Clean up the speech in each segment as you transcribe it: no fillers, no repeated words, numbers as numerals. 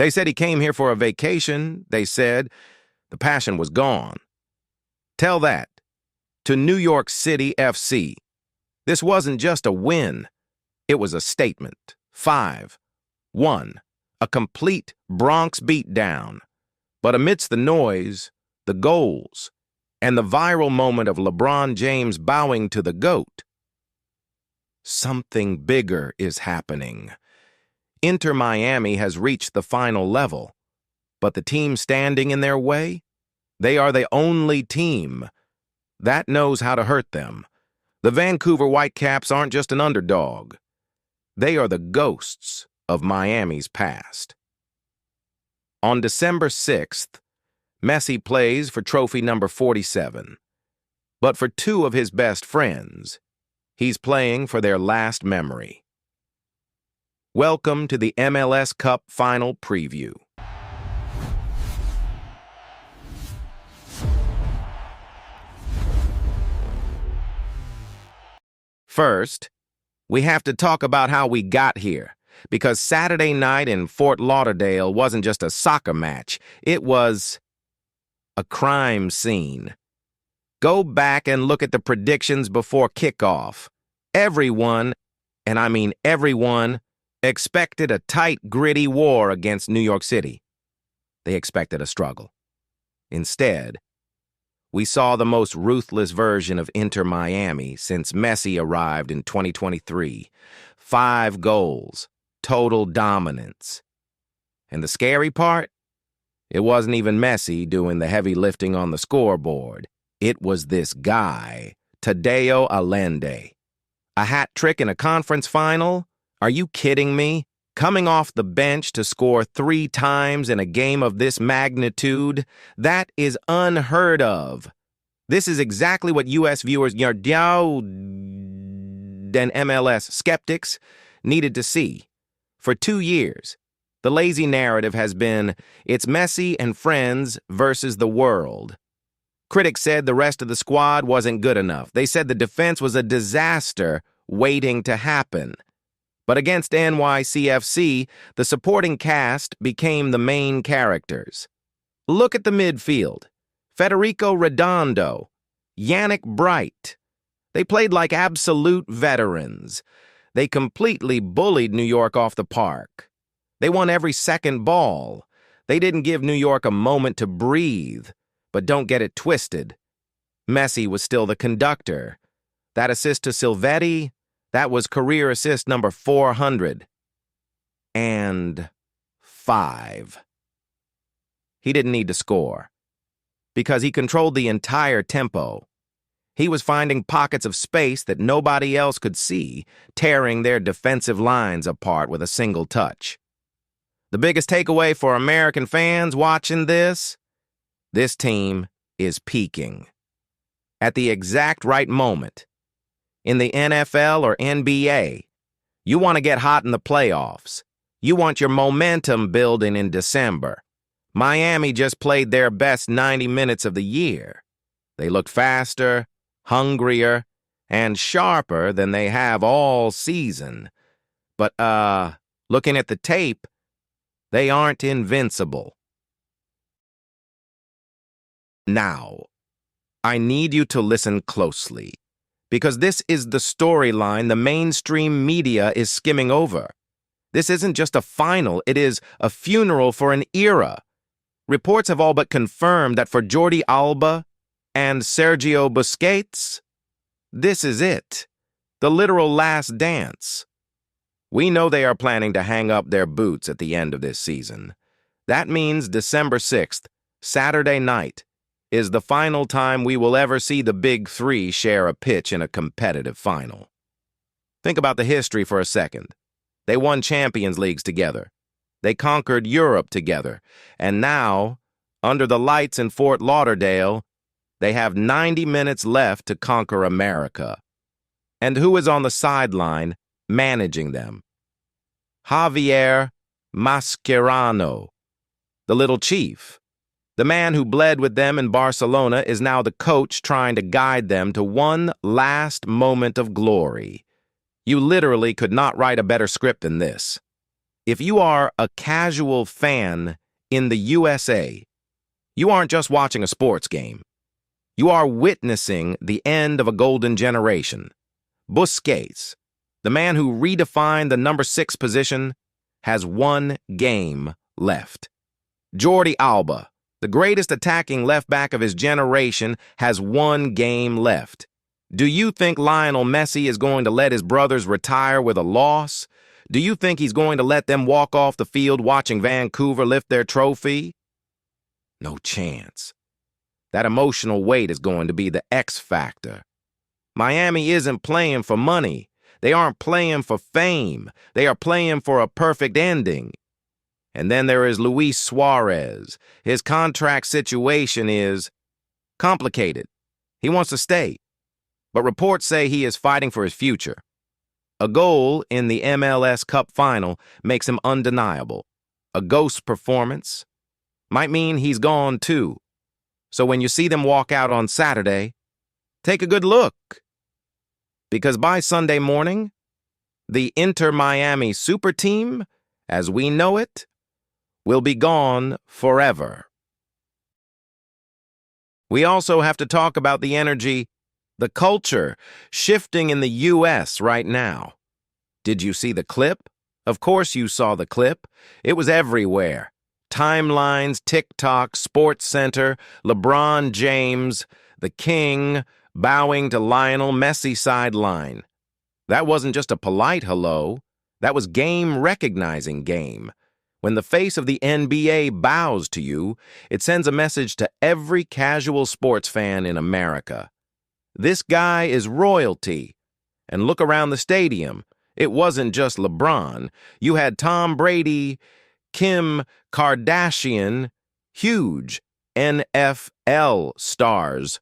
They said he came here for a vacation. They said the passion was gone. Tell that to New York City FC. This wasn't just a win. It was a statement. 5-1. A complete Bronx beatdown. But amidst the noise, the goals, and the viral moment of LeBron James bowing to the GOAT, something bigger is happening. Inter Miami has reached the final level, but the team standing in their way, they are the only team that knows how to hurt them. The Vancouver Whitecaps aren't just an underdog. They are the ghosts of Miami's past. On December 6th, Messi plays for trophy number 47. But for two of his best friends, he's playing for their last memory. Welcome to the MLS Cup Final Preview. First, we have to talk about how we got here, because Saturday night in Fort Lauderdale wasn't just a soccer match, it was a crime scene. Go back and look at the predictions before kickoff. Everyone, and I mean everyone, expected a tight, gritty war against New York City. They expected a struggle. Instead, we saw the most ruthless version of Inter Miami since Messi arrived in 2023. 5 goals, total dominance. And the scary part? It wasn't even Messi doing the heavy lifting on the scoreboard. It was this guy, Tadeo Allende. A hat trick in a conference final? Are you kidding me? Coming off the bench to score 3 times in a game of this magnitude? That is unheard of. This is exactly what U.S. viewers, Gauld and MLS skeptics needed to see. For 2 years, the lazy narrative has been, it's Messi and friends versus the world. Critics said the rest of the squad wasn't good enough. They said the defense was a disaster waiting to happen. But against NYCFC, the supporting cast became the main characters. Look at the midfield. Federico Redondo, Yannick Bright. They played like absolute veterans. They completely bullied New York off the park. They won every second ball. They didn't give New York a moment to breathe. But don't get it twisted. Messi was still the conductor. That assist to Silvetti, that was career assist number 405. He didn't need to score, because he controlled the entire tempo. He was finding pockets of space that nobody else could see, tearing their defensive lines apart with a single touch. The biggest takeaway for American fans watching this team is peaking. At the exact right moment. In the NFL or NBA, you want to get hot in the playoffs. You want your momentum building in December. Miami just played their best 90 minutes of the year. They looked faster, hungrier, and sharper than they have all season. But, looking at the tape, they aren't invincible. Now, I need you to listen closely, because this is the storyline the mainstream media is skimming over. This isn't just a final, it is a funeral for an era. Reports have all but confirmed that for Jordi Alba and Sergio Busquets, this is it, the literal last dance. We know they are planning to hang up their boots at the end of this season. That means December 6th, Saturday night, is the final time we will ever see the Big Three share a pitch in a competitive final. Think about the history for a second. They won Champions Leagues together. They conquered Europe together. And now, under the lights in Fort Lauderdale, they have 90 minutes left to conquer America. And who is on the sideline managing them? Javier Mascherano, the little chief. The man who bled with them in Barcelona is now the coach trying to guide them to one last moment of glory. You literally could not write a better script than this. If you are a casual fan in the USA, you aren't just watching a sports game. You are witnessing the end of a golden generation. Busquets, the man who redefined the number 6 position, has one game left. Jordi Alba, the greatest attacking left back of his generation, has one game left. Do you think Lionel Messi is going to let his brothers retire with a loss? Do you think he's going to let them walk off the field watching Vancouver lift their trophy? No chance. That emotional weight is going to be the X factor. Miami isn't playing for money. They aren't playing for fame. They are playing for a perfect ending. And then there is Luis Suarez. His contract situation is complicated. He wants to stay. But reports say he is fighting for his future. A goal in the MLS Cup final makes him undeniable. A ghost performance might mean he's gone too. So when you see them walk out on Saturday, take a good look. Because by Sunday morning, the Inter-Miami super team, as we know it, will be gone forever. We also have to talk about the energy, the culture, shifting in the U.S. right now. Did you see the clip? Of course you saw the clip. It was everywhere. Timelines, TikTok, Sports Center, LeBron James, the King, bowing to Lionel Messi sideline. That wasn't just a polite hello. That was game-recognizing game. When the face of the NBA bows to you, it sends a message to every casual sports fan in America. This guy is royalty. And look around the stadium. It wasn't just LeBron. You had Tom Brady, Kim Kardashian, huge NFL stars,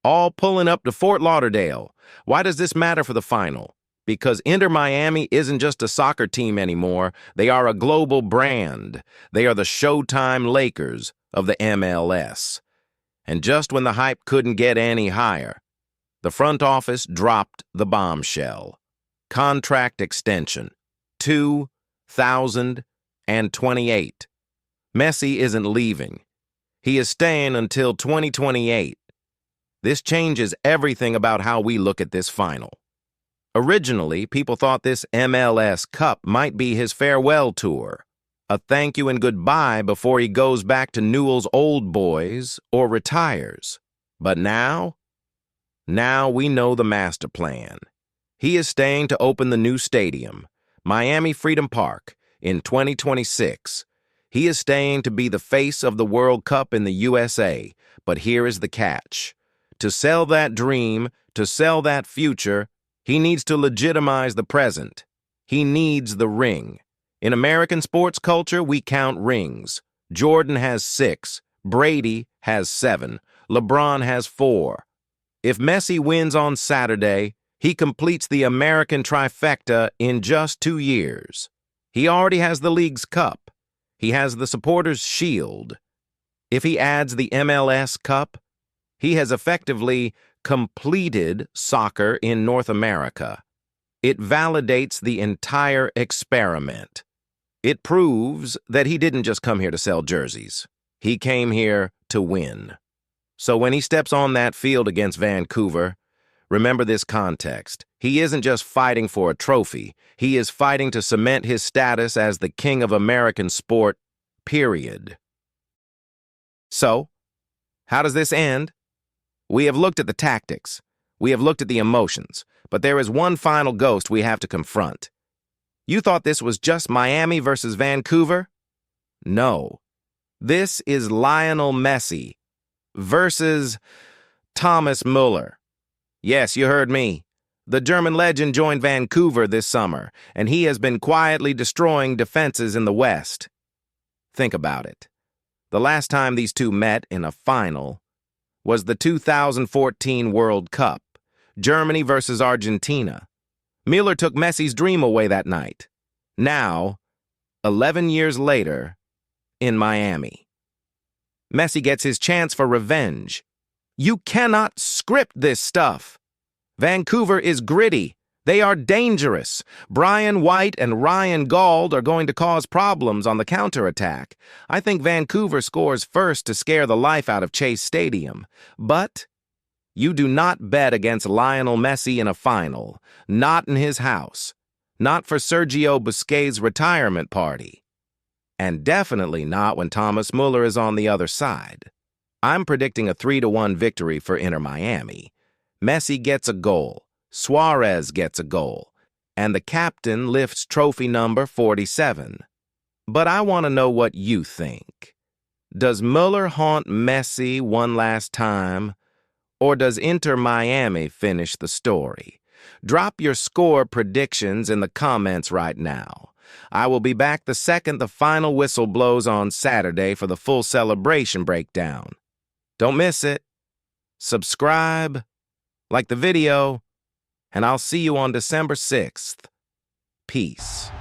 all pulling up to Fort Lauderdale. Why does this matter for the final? Because Inter-Miami isn't just a soccer team anymore. They are a global brand. They are the Showtime Lakers of the MLS. And just when the hype couldn't get any higher, the front office dropped the bombshell. Contract extension, 2028. Messi isn't leaving. He is staying until 2028. This changes everything about how we look at this final. Originally, people thought this MLS Cup might be his farewell tour, a thank you and goodbye before he goes back to Newell's Old Boys or retires. But now we know the master plan. He is staying to open the new stadium, Miami Freedom Park, in 2026. He is staying to be the face of the World Cup in the USA, but here is the catch. To sell that dream, to sell that future, he needs to legitimize the present. He needs the ring. In American sports culture, we count rings. Jordan has 6, Brady has 7, LeBron has 4. If Messi wins on Saturday, he completes the American trifecta in just 2 years. He already has the League's Cup. He has the Supporters' Shield. If he adds the MLS Cup, he has effectively completed soccer in North America. It validates the entire experiment. It proves that he didn't just come here to sell jerseys. He came here to win. So when he steps on that field against Vancouver, remember this context. He isn't just fighting for a trophy. He is fighting to cement his status as the king of American sport, period. So, how does this end? We have looked at the tactics. We have looked at the emotions. But there is one final ghost we have to confront. You thought this was just Miami versus Vancouver? No. This is Lionel Messi versus Thomas Muller. Yes, you heard me. The German legend joined Vancouver this summer, and he has been quietly destroying defenses in the West. Think about it. The last time these two met in a final was the 2014 World Cup, Germany versus Argentina. Müller took Messi's dream away that night. Now, 11 years later, in Miami, Messi gets his chance for revenge. You cannot script this stuff. Vancouver is gritty. They are dangerous. Brian White and Ryan Gauld are going to cause problems on the counterattack. I think Vancouver scores first to scare the life out of Chase Stadium. But you do not bet against Lionel Messi in a final. Not in his house. Not for Sergio Busquets' retirement party. And definitely not when Thomas Muller is on the other side. I'm predicting a 3-1 victory for Inter Miami. Messi gets a goal. Suarez gets a goal, and the captain lifts trophy number 47. But I want to know what you think. Does Müller haunt Messi one last time, or does Inter Miami finish the story? Drop your score predictions in the comments right now. I will be back the second the final whistle blows on Saturday for the full celebration breakdown. Don't miss it. Subscribe, like the video, and I'll see you on December 6th. Peace.